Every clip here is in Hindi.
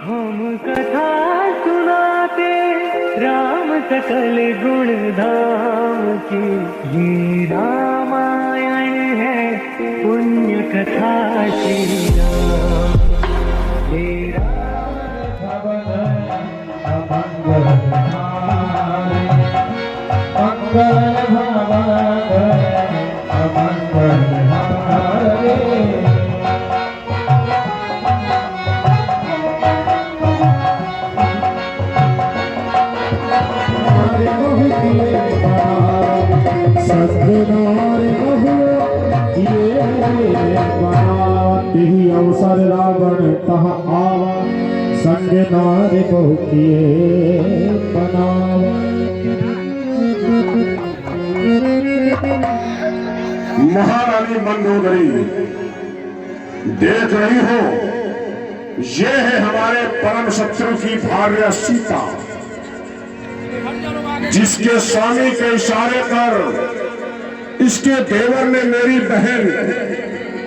हम कथा सुनाते राम सकल गुण धाम की, ये रामायण है पुण्य कथा श्री राम। हे राम मंगल अवसर रावण कहा आवा, संग नार बहु किए बनावा। महारानी मंदोदरी, देख रही हो, ये है हमारे परम शत्रु की भार्या सीता, जिसके स्वामी के इशारे पर इसके देवर ने मेरी बहन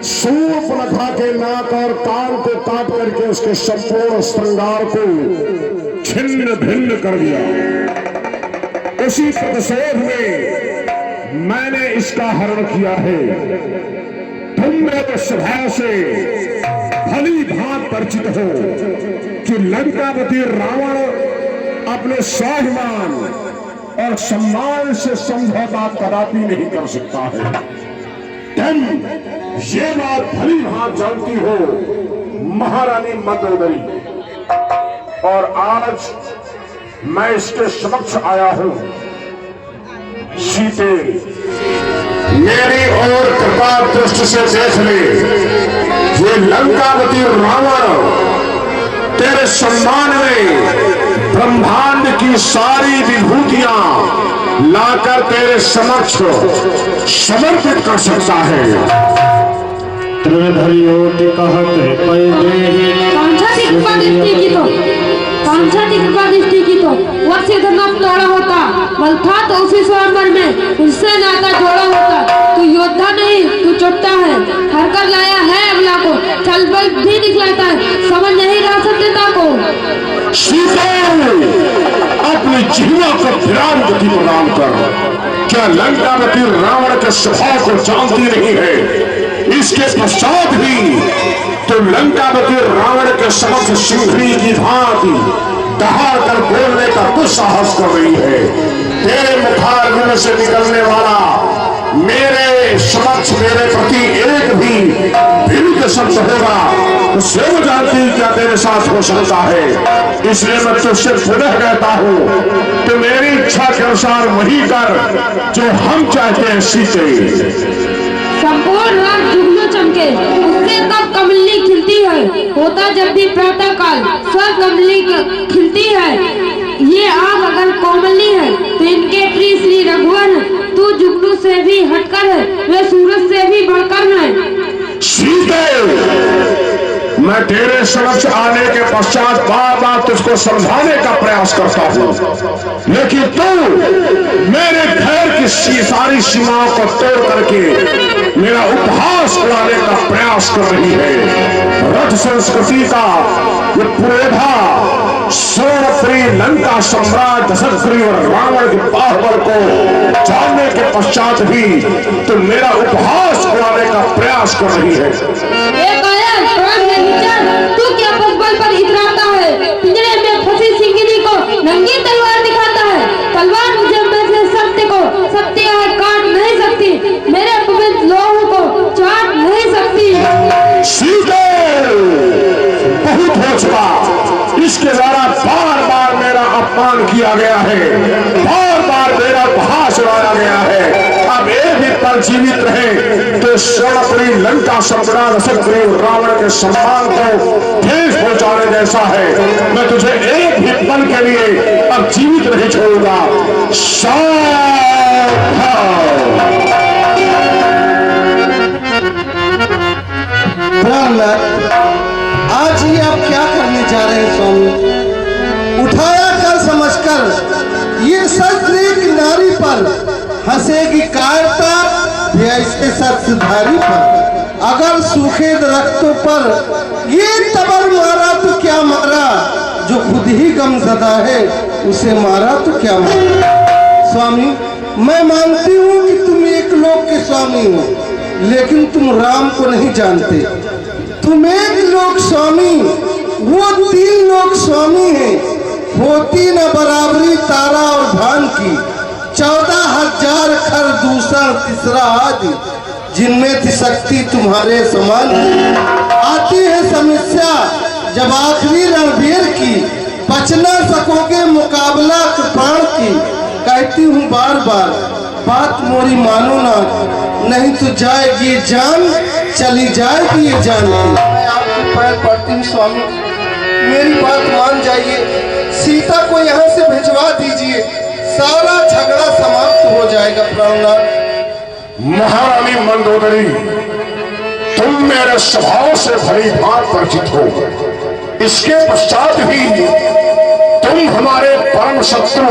सूर्पनखा के नाक और कान को काट करके उसके संपूर्ण श्रृंगार को छिन्न भिन्न कर दिया। उसी प्रतिशोध में मैंने इसका हरण किया है। तुम मेरे स्वभाव से भली भांति परिचित हो कि लंकापति रावण अपने स्वाभिमान और सम्मान से समझौता कदापि नहीं कर सकता है। तुम ये बात भली भांति जानती हो महारानी मंदोदरी, और आज मैं इसके समक्ष आया हूं। सीते, मेरी ओर कृपा दृष्टि से देख ले, ये लंकापति रावण तेरे सम्मान में ब्रह्मांड की सारी विभूतियां लाकर तेरे समक्ष समर्पित कर सकता है। त्रिधरियोति कहते पहले कृपा दृष्टि की तो वर्ष इधर तोड़ा होता, बल था तो उसी स्वयंवर में उससे नाता जोड़ा होता। तू योद्धा नहीं, तू चुटता है, हर कर लाया है अबला को, चल बल भी निकलाता है, समझ नहीं रहा सत्यता को। सीता, अपनी जिह्वा को ध्यान गति प्रदान कर। क्या लंकापति रावण के स्वभाव को जानती नहीं है? इसके पश्चात भी तो लंकापति रावण के समक्ष सिंहनी की भांति दहाड़ कर बोलने का दुस्साहस कर रही है। तेरे मुखारविंद से निकलने वाला मेरे समक्ष मेरे प्रति एक भी विरुद्ध शब्द होगा तो स्वयं जानती क्या तेरे साथ हो सकता है। इसलिए मैं तुझसे पुनः कहता हूं, तो मेरी इच्छा के अनुसार वही कर जो हम चाहते हैं। सीते, संपूर्ण रात जुगनू चमके, उससे तब कमली खिलती है, होता जब भी प्रातः काल स्वर कमली खिलती है। ये आग अगर कोमली है तो इनके प्रिय श्री रघुवर है। तू जुगनू से भी हटकर है, वे सूरज से भी बढ़कर है। सीते, मैं तेरे समक्ष आने के पश्चात बार बार तुझको समझाने का प्रयास करता हूँ, लेकिन तू मेरे घर की सारी सीमाओं को तोड़ करके मेरा उपहास उड़ाने का प्रयास कर रही है। रथ संस्कृति का ये पुरोधा स्वर्णप्रिय लंका सम्राट दशरथी और रावण के बाहुबल को जानने के पश्चात भी तो मेरा उपहास उड़ाने का प्रयास कर रही है। तू क्या बल पर इतराता है? पिंजरे में फंसी सिंगिनी को नंगी तलवार दिखाता है। तलवार मुझे से सत्य को सत्य है काट नहीं सकती, मेरे पवित्र लोह को चाट नहीं सकती। सीते, बहुत हो चुका। इसके द्वारा बार बार मेरा अपमान किया गया है, बार बार मेरा उपहास उड़ाया गया है। अब एक भी पल जीवित रहे तो स्वर्णपुरी लंका सम्राट दशरथी रावण के सम्मान को ठेस पहुंचाने जैसा है। मैं तुझे एक भी पल के लिए अब जीवित नहीं छोड़ूंगा। आज ही आप क्या करने जा रहे हैं स्वामी? उठाया कर समझकर ये सत्रिक नारी पर हंसेगी कायरता या इसके सत्धारी पर। अगर सूखे दरख्तों पर ये तबर मारा तो क्या मारा, खुद ही गमज़दा है, उसे मारा तो क्या मारा। स्वामी, मैं मानती हूँ कि तुम एक लोक के स्वामी हो, लेकिन तुम राम को नहीं जानते। तुम एक लोक स्वामी, वो 3 लोक स्वामी है। होती न बराबरी तारा और भान की, 14,000 खर दूसरा तीसरा आदि, जिनमें थी शक्ति तुम्हारे समान। आती है समस्या जब आखिरी रणभेर की, बच न सकोगे मुकाबला प्राण की। कहती हूँ बार बार, बात मोरी मानो ना, नहीं तो जाएगी ये जान, चली जाएगी ये जान। मैं आपके पैर पड़ती हूँ स्वामी, मेरी बात मान जाइए। सीता को यहाँ से भिजवा दीजिए, सारा झगड़ा समाप्त हो जाएगा। प्राणनाथ। महारानी मंदोदरी, तुम मेरे स्वभाव से भली भांति परिचित हो। इसके पश्चात भी तुम हमारे परम शत्रु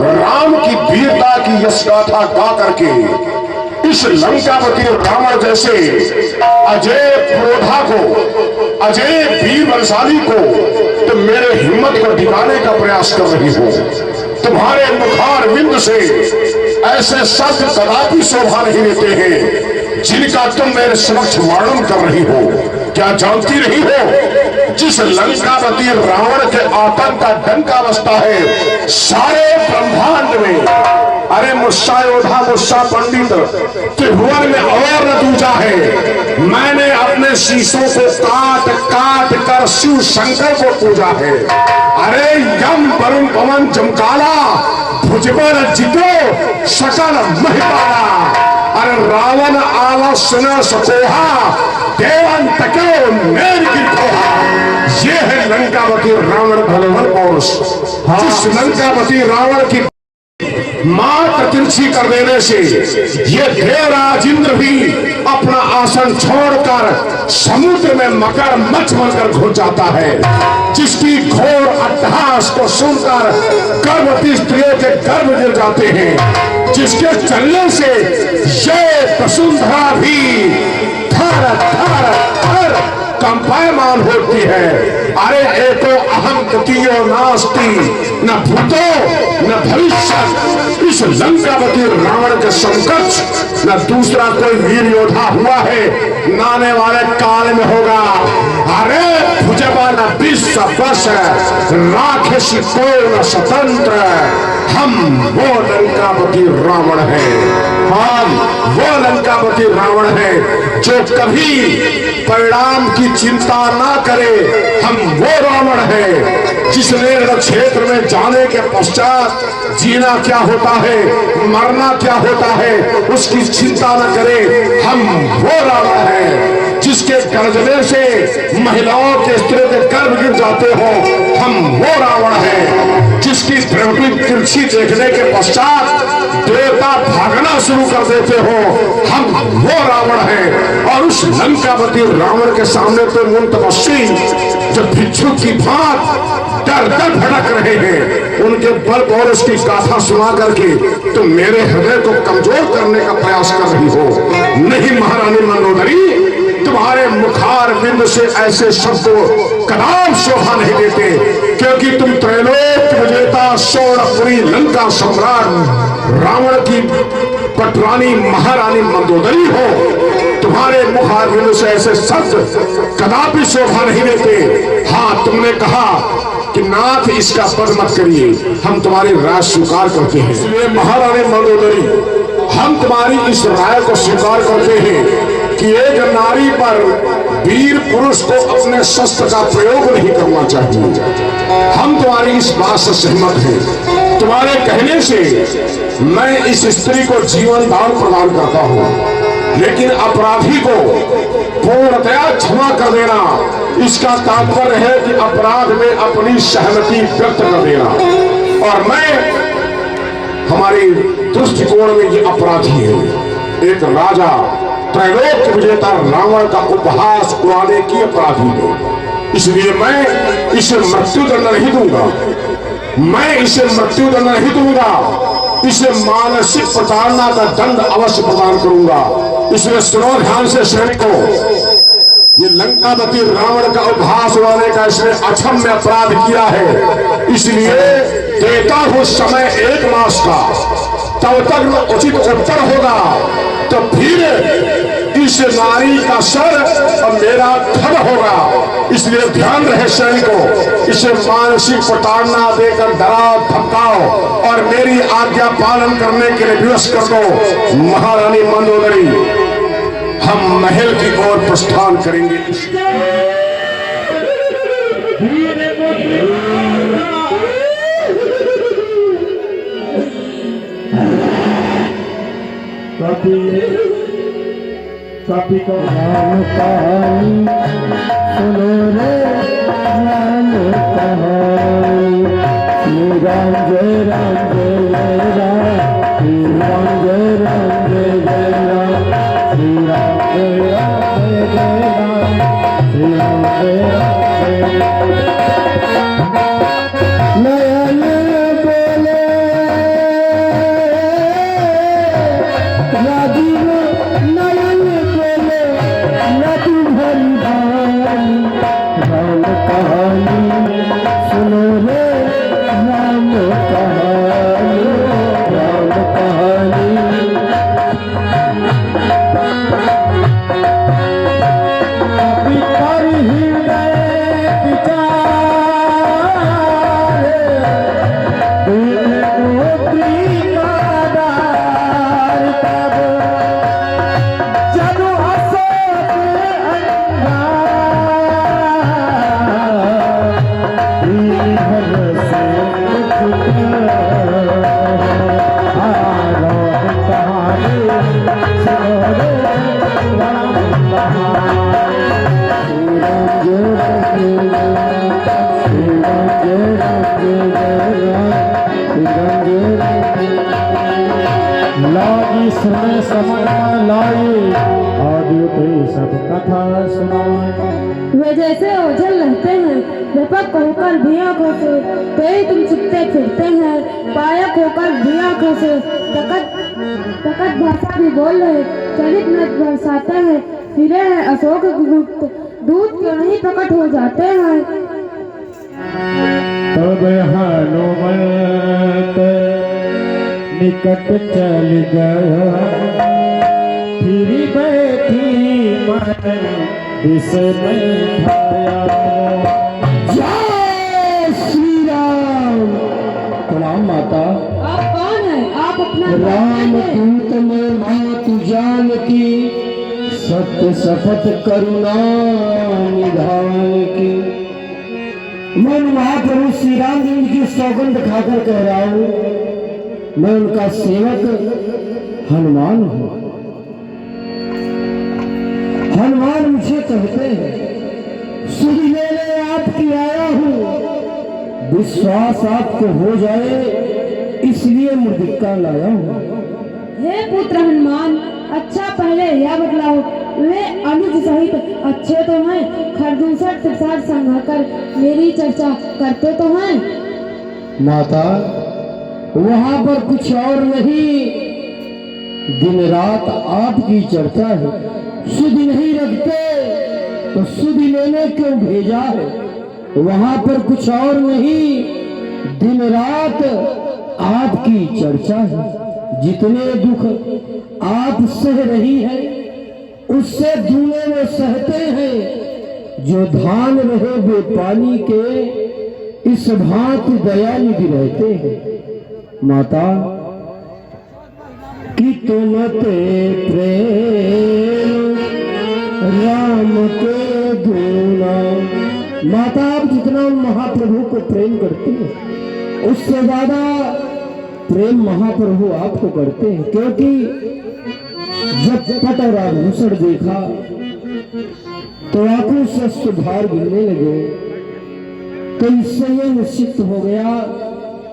राम की वीरता की यश गाथा गा करके इस लंकापति रावण जैसे अजय पुरोधा को, अजय वीर बलशाली को तुम मेरे हिम्मत को दिखाने का प्रयास कर रही हो। तुम्हारे मुखार बिंद से ऐसे शब्द कदापि शोभा नहीं देते हैं जिनका तुम मेरे समक्ष वर्णन कर रही हो। क्या जानती रही हो, जिस लंकापति रावण के आतंक का डंका बजता है सारे ब्रह्मांड में, अरे मुस्सा योद्धा मुस्सा पंडित त्रिभुवन में और न दूजा है। मैंने अपने शीशों को काट काट कर शिव शंकर को पूजा है। अरे यम वरुण पवन चमकाला भुजबल जितो सकल महिपाला। अरे रावण आला सुन सकोहा देवन तको मेर गिरकोहा। ये है लंकापति रावण भगवान पौरुष। जिस लंकापति रावण की मात तिरछी कर देने से ये देवराज इंद्र भी अपना आसन छोड़कर समुद्र में मगरमच्छ बनकर घुस जाता है। जिसकी घोर अट्टहास को सुनकर गर्भवती स्त्रियों के गर्भ गिर जाते हैं। जिसके चलने से ये वसुंधरा भी थर थर थर कंपायमान होती है। अरे एको अहम तृतीयो नास्ति न भूतो न भविष्य। इस लंकापति रावण के समकक्ष न दूसरा कोई वीर योद्धा हुआ है, न आने वाले काल में होगा। अरे भुजबा न विश्व बस राक्षसी को न स्वतंत्र। हम वो लंकापति रावण है, हम वो लंकापति रावण है जो कभी परिणाम की चिंता ना करे। हम वो रावण है जिसने रण क्षेत्र में जाने के पश्चात जीना क्या होता है, मरना क्या होता है, उसकी चिंता न करे। हम वो रावण है जिसके गर्जने से महिलाओं के स्त्रियों के गर्भ गिर जाते हो। हम वो रावण है जिसकी दृष्टि तिरछी देखने के पश्चात देवता भागना शुरू कर देते हो। हम वो रावण है। और उस लंकापति रावण के सामने तो मुन तपस्वी जो भिक्षु की भांति डर डर भड़क रहे हैं, उनके बल और उसकी गाथा सुना करके तुम मेरे हृदय को कमजोर करने का प्रयास कर रही हो। नहीं महारानी मंदोदरी, तुम्हारे मुखार बिंद से ऐसे शब्द कदाप शोभा नहीं देते, क्योंकि तुम त्रैलोक विजेता सोनपुरी लंका सम्राट रावण की पटरानी महारानी मंदोदरी हो। तुम्हारे मुखार बिंद से ऐसे शब्द कदापि शोभा नहीं देते। हाँ, तुमने कहा कि नाथ इसका पद मत करिए, हम तुम्हारी राय स्वीकार करते हैं। इसलिए महारानी मंदोदरी, हम तुम्हारी इस राय को स्वीकार करते हैं कि एक नारी पर वीर पुरुष को अपने शस्त्र का प्रयोग नहीं करना चाहिए। हम तुम्हारी इस बात से सहमत हैं। तुम्हारे कहने से मैं इस स्त्री को जीवन दान प्रदान करता हूँ, लेकिन अपराधी को पूर्णतया क्षमा कर देना, इसका तात्पर्य है कि अपराध में अपनी सहमति व्यक्त कर देना। और मैं हमारी दृष्टिकोण में ये अपराधी है, एक राजा त्रैलोक विजेता रावण का उपहास उड़ाने की अपराधी है। इसलिए मैं इसे मृत्युदंड नहीं दूंगा, मैं इसे मृत्युदंड नहीं दूंगा, इसे मानसिक प्रताड़ना का दंड अवश्य प्रदान करूंगा। इसलिए सुनो ध्यान से सैनिकों, ये लंकापति रावण का उपहास उड़ाने का इसने अक्षम्य अपराध किया है, इसलिए देता हूं समय 1 मास का, तब तक न उचित उत्तर होगा तो फिर इस नारी का सर और मेरा धड़ होगा। इसलिए ध्यान रहे सैनिकों, इसे मानसिक प्रताड़ना देकर डराओ धमकाओ और मेरी आज्ञा पालन करने के लिए विवश कर दो। महारानी मंदोदरी, हम महल की ओर प्रस्थान करेंगे। कभी को राम कहानी सुनो रे, राम कहानी। श्री राम जय राम जय राम, श्री राम जय राम जय राम, श्री राम जय राम जय राम, श्री राम जय राम जय राम। नयन बोले राजीव, नयन बोले नदी भरी भारी। राम कहानी सुनो रे, राम कहानी, राम कहानी। विचार हृदय लागी समय समय लाई, आदित्य सब कथा सुनाए। वे जैसे ओझल रहते हैं, व्यापक होकर भी आंखों से, तो ही तुम छिपते फिरते हैं, पायक होकर भी आंखों से, तकत भाषा भी बोल रहे, चलित नृत्य बरसाते हैं, फिरे हैं अशोक गुप्त, दूध क्यों नहीं प्रकट हो जाते हैं। तब हनुमंत निकट चल गया, फिर बैठी मन विस्मय खाया। जय श्री राम। प्रणाम माता। आप कौन है? आप अपना राम परिचय दें। दूत में मातु जानकी, सत्य शपथ करुणा निधान की। मैं महाप्रभु श्री राम जी की सौगंध खाकर कह रहा हूँ, मैं उनका सेवक हनुमान हूँ। हनुमान मुझे कहते हैं, सुध लेने आपकी आया हूँ, विश्वास आपको हो जाए इसलिए मृदिका लाया हूँ। हे पुत्र हनुमान, अच्छा पहले यह बतलाओ, वे अनुज सहित अच्छे तो हैं, खरदूसर तिरसार संघाकर मेरी चर्चा करते तो हैं। माता, वहां पर कुछ और नहीं, दिन रात आपकी चर्चा है। सुध नहीं रखते तो सुध लेने क्यों भेजा है? वहां पर कुछ और नहीं, दिन रात आपकी चर्चा है। जितने दुख आप सह रही है, उससे दूने में सहते हैं जो धान रहे वे पानी के, इस भांति दयानिधि रहते हैं। माता, कि तुम ते प्रेम राम के दूना। माता, आप जितना महाप्रभु को प्रेम करती हैं, उससे ज्यादा प्रेम महाप्रभु आपको करते हैं, क्योंकि जब पट और आभूषण देखा तो आंखों से सुधार गिरने लगे। तो इससे यह निश्चित हो गया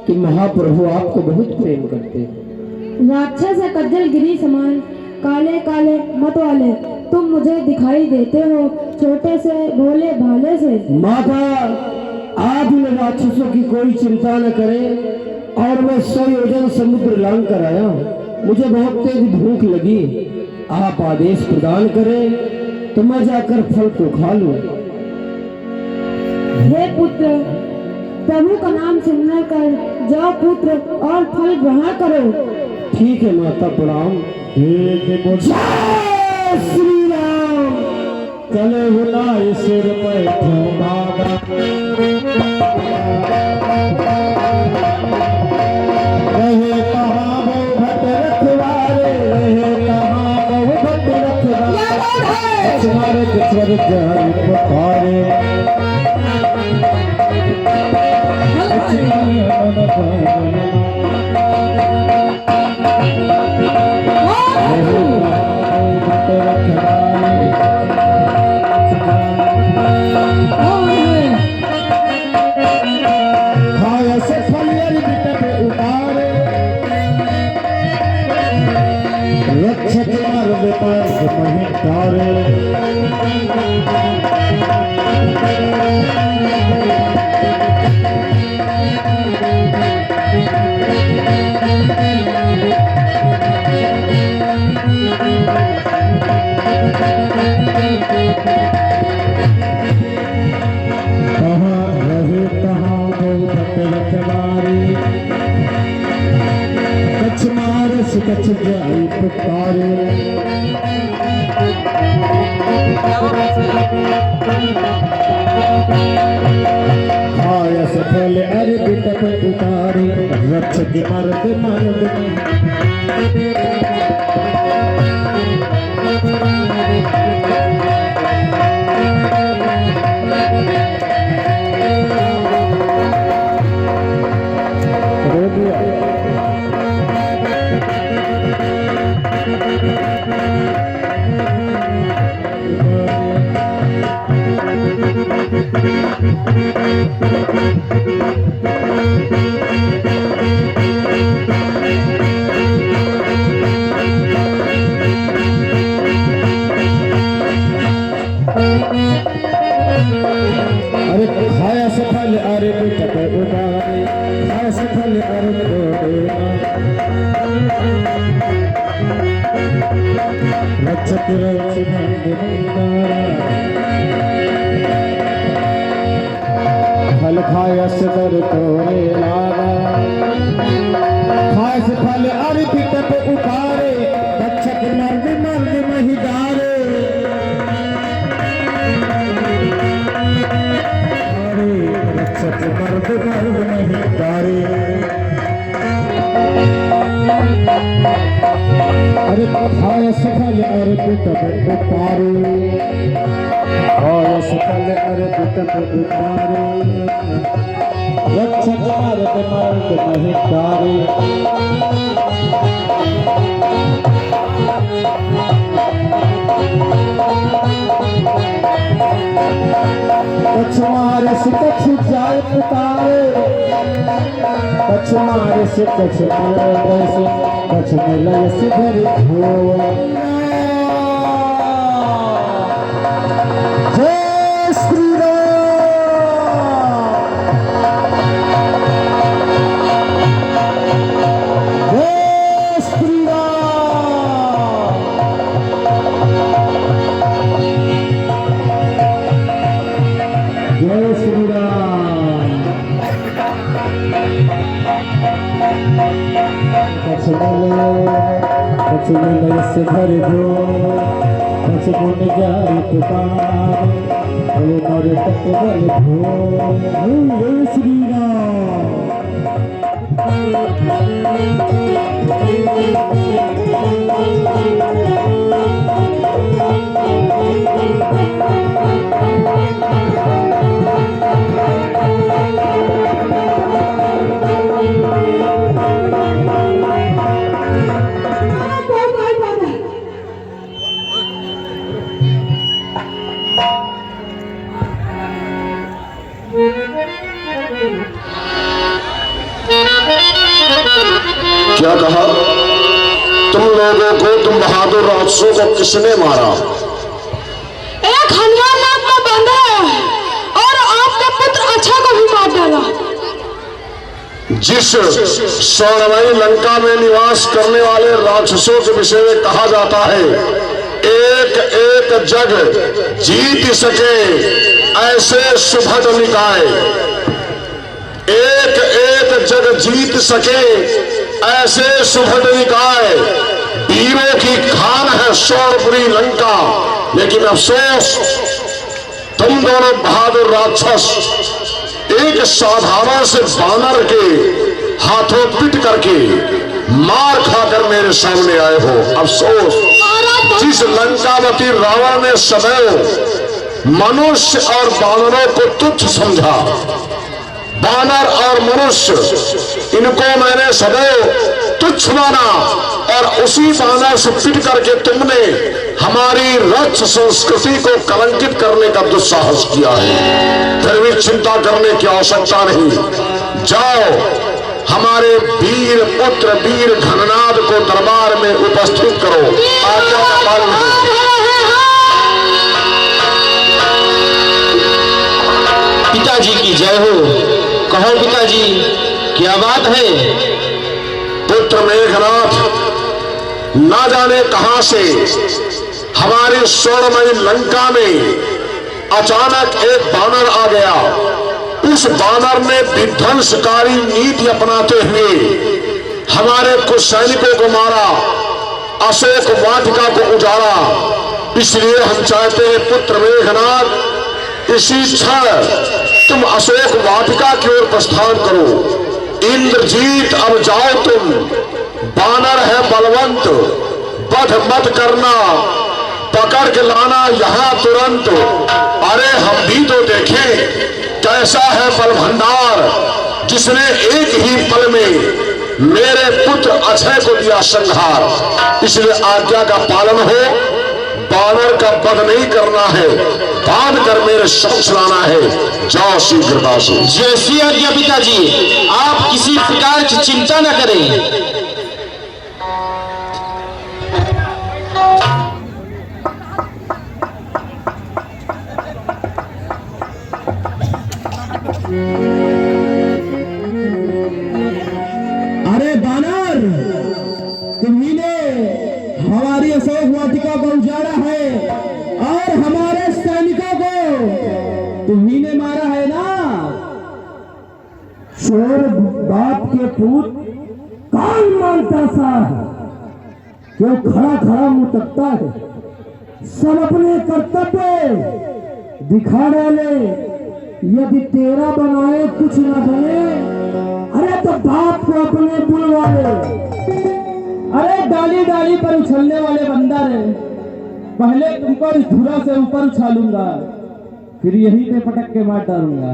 कि महाप्रभु आपको बहुत प्रेम करते हैं। राक्षस है कज्जल गिरी समान, काले काले मत वाले तुम मुझे दिखाई देते हो, छोटे से भोले भाले से। माता, आप इन राक्षसों की कोई चिंता न करें, और मैं 100 योजन समुद्र लांग कर आया हूँ। मुझे बहुत तेज भूख लगी, आप आदेश प्रदान करें, तो मैं जाकर फल को खा लूं। हे पुत्र, प्रभु का नाम सुनने कर जाओ पुत्र और फल ग्रहण करो। ठीक है माता, प्रणाम। जय श्री राम। चले बुलाए सिर पर भागा, रहे कहाँ बहु भट रखवारे, रहे कहाँ बहु भट रखवारे, स्वर्ग स्वर्ग हरि पुकारे। कछ जाई पुकारे, खाया सफल अरबी तप उतारे, रक्षक मर्द मर्द खाया सफल अरबी तप उतारे, खाया सफल अरबी रक्षक फल खाया सदर तोरे लागा, खाया सफल अरबी तप उतारे, रक्षक मर्द मर्द महिदारे। रक्षक मर्द मर्द महिदारे। अरे खाया सफल अरबी तप उतारे, खाया सफल अरबी तप उतारे, रक्षक मर्द मर्द महिदारे। कछ मारे से कछ जाए पुकारे, कछ मारे से कछ मिले से, कछ मिले से घर हो। जय श्री राम, जय श्री राम। जय श्री राम। कछ मिले से घर हो, कछ गुण जाए पुकार, मर तक बल हो। जय श्री राम। क्या कहा? तुम लोगों को, तुम बहादुर राक्षसों को किसने मारा? एक हनुमान नाम का बंदा है और आपका पुत्र अच्छा को भी मार डाला। जिस स्वर्णमयी लंका में निवास करने वाले राक्षसों के विषय में कहा जाता है, एक एक एक जग जीत सके ऐसे सुभट निकाय, एक एक जग जीत सके ऐसे सुभट निकाय, वीरों की खान है सोनपुरी लंका। लेकिन अफसोस तुम दोनों बहादुर राक्षस एक साधारण से बानर के हाथों पिट करके मार खाकर मेरे सामने आए हो। अफसोस जिस लंकावती रावण ने सदैव मनुष्य और बानरों को तुच्छ समझा, बानर और मनुष्य इनको मैंने सदैव तुच्छ माना, और उसी बानर से पिट करके तुमने हमारी रक्ष संस्कृति को कलंकित करने का दुस्साहस किया है। फिर भी चिंता करने की आवश्यकता नहीं। जाओ हमारे वीर पुत्र वीर घननाद को दरबार में उपस्थित करो। आज्ञा का पालन करो। पिताजी की जय हो। कहो पिताजी, क्या बात है? पुत्र मेघनाथ, ना जाने कहां से हमारी स्वर्णमयी लंका में अचानक एक बानर आ गया। उस बानर ने विध्वंसकारी नीति अपनाते हुए हमारे कुछ सैनिकों को मारा, अशोक वाटिका को उजाड़ा। इसलिए हम चाहते हैं पुत्र मेघनाथ, इसी क्षण तुम अशोक वाटिका की ओर प्रस्थान करो। इंद्रजीत, अब जाओ तुम। बानर है बलवंत, वध मत करना, पकड़ के लाना यहां तुरंत। अरे हम भी तो देखें कैसा है बल भंडार, जिसने एक ही पल में मेरे पुत्र अक्षय को दिया संहार। इसलिए आज्ञा का पालन हो। बानर का वध नहीं करना है, बांध कर मेरे समक्ष लाना है। जाओ शीघ्रता से। जैसी आज्ञा पिताजी, आप किसी प्रकार की चिंता न करें। अरे बानर, तुम्ही ने हमारी अशोक वाटिका को उजाड़ा है और हमारे सैनिकों को तुम्ही ने मारा है ना। शोर बाप के पूत कौन मानता सा, क्यों खड़ा खड़ा मुंह तकता है। सब अपने कर्तव्य दिखा डाले, यदि तेरा बनाए कुछ न बने, अरे तो बाप को अपने बुलवा ले। अरे डाली डाली पर उछलने वाले बंदर है, पहले तुमको इस धुरा से ऊपर उछालूंगा, फिर यहीं पे पटक के मार डालूंगा।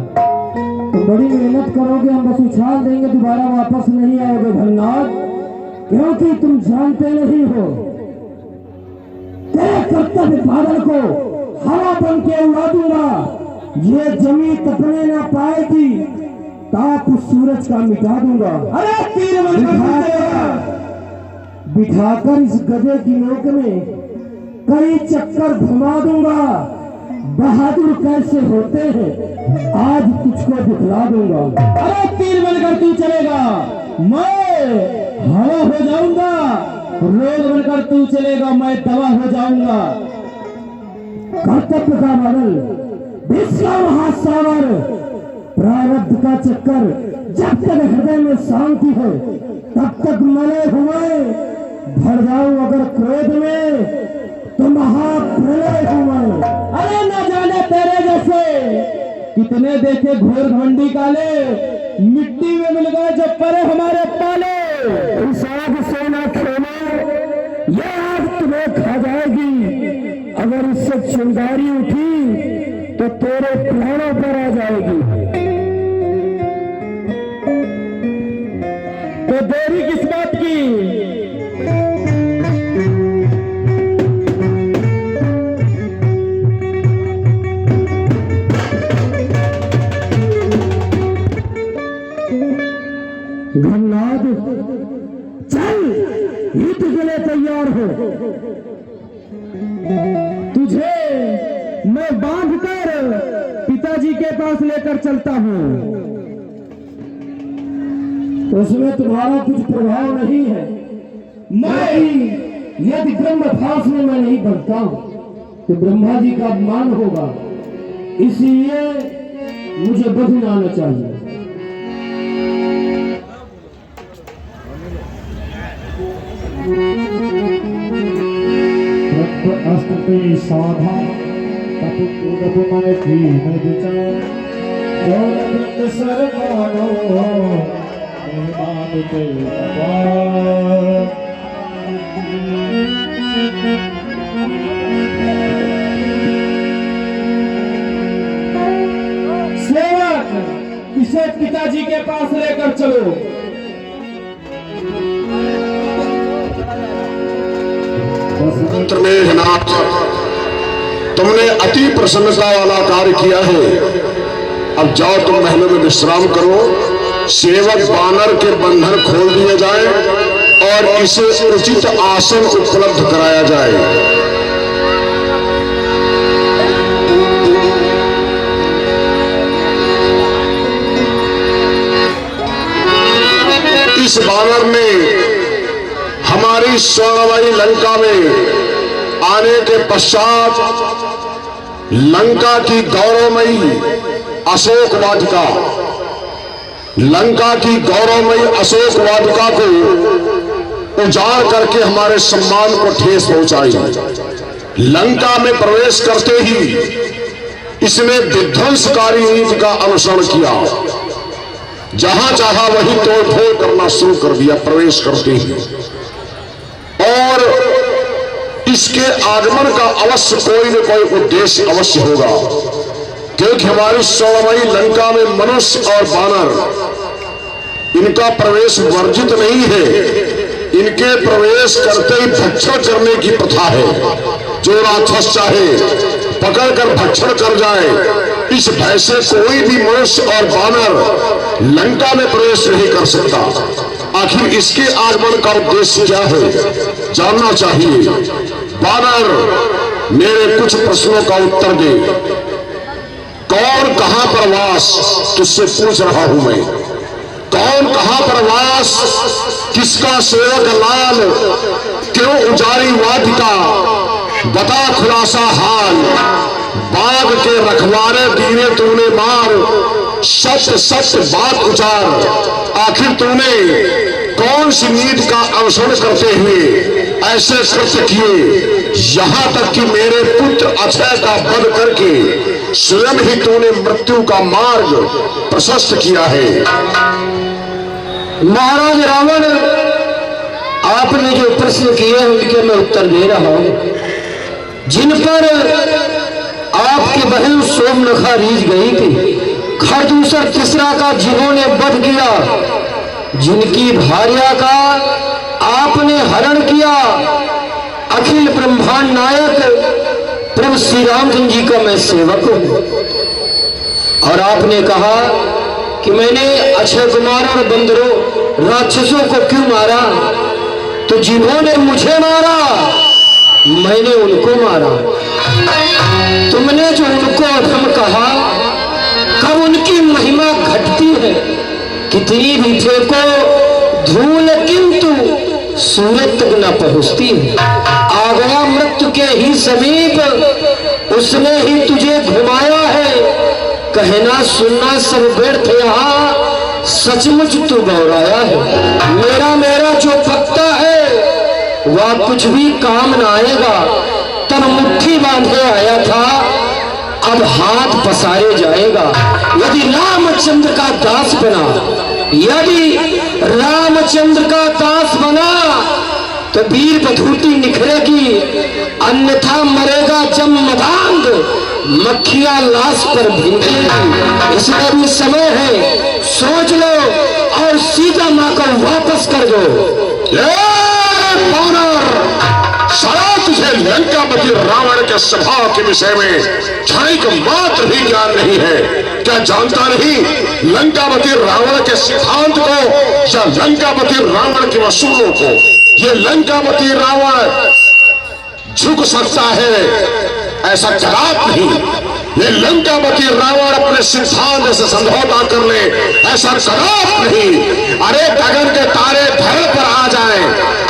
तो बड़ी मेहनत करोगे, हम बस उछाल देंगे, दोबारा वापस नहीं आओगे भन्नाथ, क्योंकि तुम जानते नहीं हो तेरे कर्तव्य बादल को हवा बन के उड़ा दूंगा। ये जमीन तपने ना पाएगी, ताप सूरज का मिटा दूंगा। अरे तीर बिठाकर इस गधे की नोक में कई चक्कर घुमा दूंगा। बहादुर कैसे होते हैं आज तुझको दिखला दूंगा। अरे तीर बनकर तू चलेगा, मैं हवा हो जाऊंगा। रोग बनकर तू चलेगा, मैं दवा हो जाऊंगा। कर्तव्य का बादल, विश्व महासावर, प्रारब्ध का चक्कर, जब तक हृदय में शांति है तब तक मरे हुए भर जाऊं अगर क्रोध में तो महाप्रलय हुए। अरे न जाने तेरे जैसे कितने देखे घोर घमंडी काले, मिट्टी में मिल गए जो परे हमारे पाले। इस आग से न खेलो, ये आग तुम्हें खा जाएगी। अगर इससे चिंगारी उठी तो तेरे प्राणों पर आ जाएगी। तो देरी किस बात की? घननाद, चल युद्ध के लिए तैयार हो। तुझे मैं बांधकर पिताजी के पास लेकर चलता हूँ। उसमें तुम्हारा कुछ प्रभाव नहीं है। मैं यदि ब्रह्म फास में मैं नहीं बनता हूँ, कि ब्रह्मा जी का अपमान होगा, इसलिए मुझे बधन आना चाहिए। अस्ति साधा तप मैं दीन विचार जौन सरमानो मेहमान के सेवक, इसे पिताजी के पास लेकर चलो। पुत्र मेघनाथ, तुमने अति प्रसन्नता वाला कार्य किया है। अब जाओ, तुम महलों में विश्राम करो। सेवक बानर के बंधन खोल दिए जाए और इसे उचित आसन उपलब्ध कराया जाए। इस बानर ने हमारी स्वर्णमयी लंका में आने के पश्चात लंका की गौरवमयी अशोक वाटिका, लंका की गौरवमयी अशोक वाटिका को उजाड़ करके हमारे सम्मान को ठेस पहुंचाई। लंका में प्रवेश करते ही इसने विध्वंसकारी नीति का अनुसरण किया। जहां चाहा वही तोड़फोड़ करना शुरू कर दिया प्रवेश करते ही। और इसके आगमन का अवश्य कोई न कोई उद्देश्य अवश्य होगा, क्योंकि हमारी स्वर्णमयी लंका में मनुष्य और बानर इनका प्रवेश वर्जित नहीं है। इनके प्रवेश करते ही भक्षण करने की प्रथा है। जो राक्षस चाहे पकड़कर भक्षण कर जाए, इस भय से कोई भी मनुष्य और बानर लंका में प्रवेश नहीं कर सकता। आखिर इसके आगमन का उद्देश्य क्या है, जानना चाहिए। बानर, मेरे कुछ प्रश्नों का उत्तर दे। कौन कहां पर वास, तुझसे पूछ रहा हूं मैं। कौन कहां पर वास, किसका सेवक लाल, क्यों उजाड़ी वाटिका, बता खुलासा हाल। बाग के रखवारे दीने तूने मार, सत्य सत्य बात उचार। आखिर तूने कौन सी नीति का अनुसरण करते हुए ऐसे कृत्य किए, यहां तक कि मेरे पुत्र अक्षय का वध करके स्वयं ही तूने मृत्यु का मार्ग प्रशस्त किया है। महाराज रावण, आपने जो प्रश्न किए हैं उनके मैं उत्तर दे रहा हूं। जिन पर आपकी बहन सोमनखा रीझ गई थी, खरदूसर तीसरा का जिन्होंने वध किया, जिनकी भार्या का आपने हरण किया, अखिल ब्रह्मांड नायक प्रभु श्री रामचंद्र जी का मैं सेवक हूं। और आपने कहा कि मैंने अक्षय कुमार और बंदरों राक्षसों को क्यों मारा, तो जिन्होंने मुझे मारा मैंने उनको मारा। तुमने जो उनको अधम कहा, कब उनकी महिमा घटती है, कितनी भी फेंको धूल किंतु सूरज तक न पहुंचती है। आ गया मृत्यु के ही समीप, उसने ही तुझे घुमाया है। कहना सुनना सब व्यर्थ, यहाँ सचमुच तू गौराया है। मेरा जो पकता है वह कुछ भी काम न आएगा। तब मुट्ठी बांधे आया था, अब हाथ पसारे जाएगा। यदि रामचंद्र का दास बना, यदि रामचंद्र का दास बना तो वीर बधूटी निखरेगी, अन्यथा मरेगा जमदांग, मक्खियां लाश पर भीगेगी। इसलिए भी समय है, सोच लो और सीता मां को वापस कर दो। सारा तुझे लंकापति रावण के स्वभाव के विषय में क्षणिक मात्र भी ज्ञान नहीं है। क्या जानता नहीं लंकापति रावण के सिद्धांत को या लंकापति रावण के वसूलों को? ये लंकापति रावण झुक सकता है ऐसा कदाप नहीं। ये लंकापति रावण अपने सिद्धांत से समझौता कर ले ऐसा कदाप नहीं। अरे गगन के तारे धरल पर आ जाएं,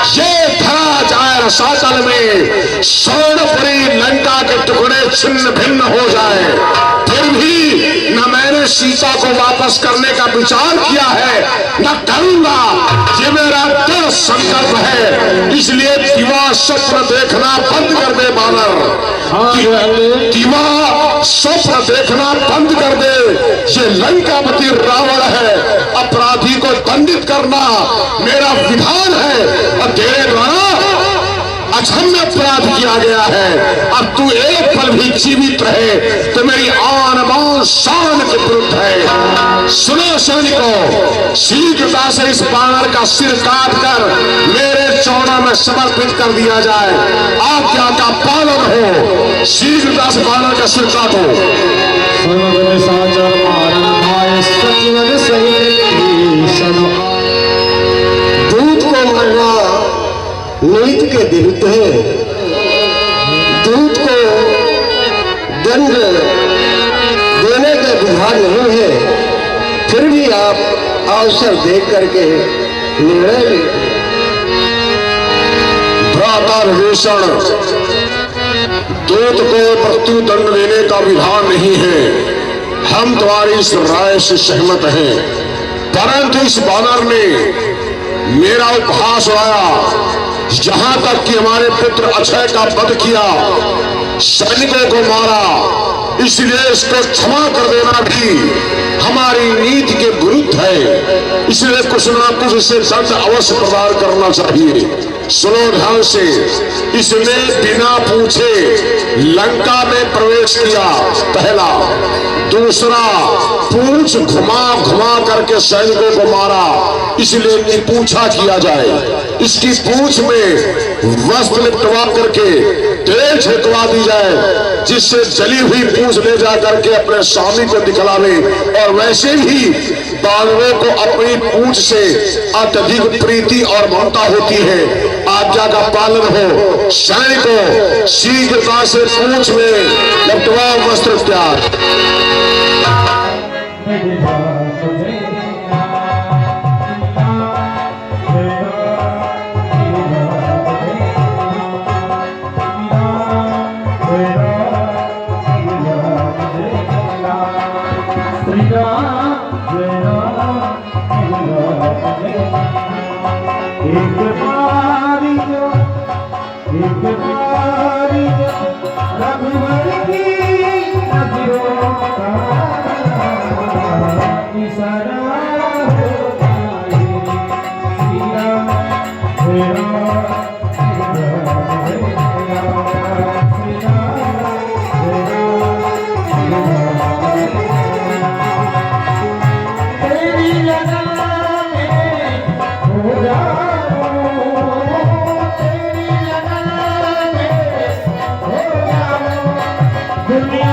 ये धरा जाए रसातल में स्वर्णपुरी लंका के टुकड़े छिन्न भिन्न हो जाए, फिर भी न मैंने सीता को वापस करने का विचार किया है न करूंगा। ये मेरा दृढ़ संकल्प है। इसलिए दिवा स्वप्न देखना बंद कर दे बानर, दिवा स्वप्न देखना बंद कर दे। ये लंकापति रावण है, अपराधी को दंडित करना मेरा विधान है और तेरे द्वारा अक्षम्य अपराध किया गया है। अब तू एक पल भी जीवित रहे तो मेरी आन बान शान के विरुद्ध है। सुनो सैनिकों, शीघ्रता से इस बानर का सिर काट कर मेरे चौड़ा में समर्पित कर दिया जाए। आज्ञा का पालन हो। शीघ्रता से बानर का सिर काटो। दूध को मरना नीति के विरुद्ध है। दूध को दंड देने का विधान नहीं है, फिर भी आप अवसर देख करके निर्णय लेते। भ्राता विभीषण, दूत को मृत्यु दंड देने का विधान नहीं है। हम तुम्हारी इस राय से सहमत हैं, परंतु इस बानर ने मेरा उपहास उड़ाया, जहां तक कि हमारे पुत्र अक्षय का वध किया, सैनिकों को मारा। इसलिए इसको क्षमा कर देना भी हमारी नीति के विरुद्ध है। इसलिए कुछ ना कुछ इसे दंड अवश्य प्रदान करना चाहिए। सुनो ध्यान से, इसने बिना पूछे लंका में प्रवेश किया, पहला। दूसरा, पूंछ घुमा घुमा करके सैनिकों को मारा, इसलिए इनकी पूछा किया जाए। इसकी पूंछ में वस्त्र लिपटवा करके तेल छिड़कवा दी जाए, जिससे जली हुई पूंछ ले जा करके अपने स्वामी को दिखलावे। और वैसे ही बानरों को अपनी पूंछ से अत्यधिक प्रीति और ममता होती है। आज्ञा का पालन हो। सैनिकों, शीघ्रता से पूंछ में लिपटवा वस्त्र त्याग। दुनिया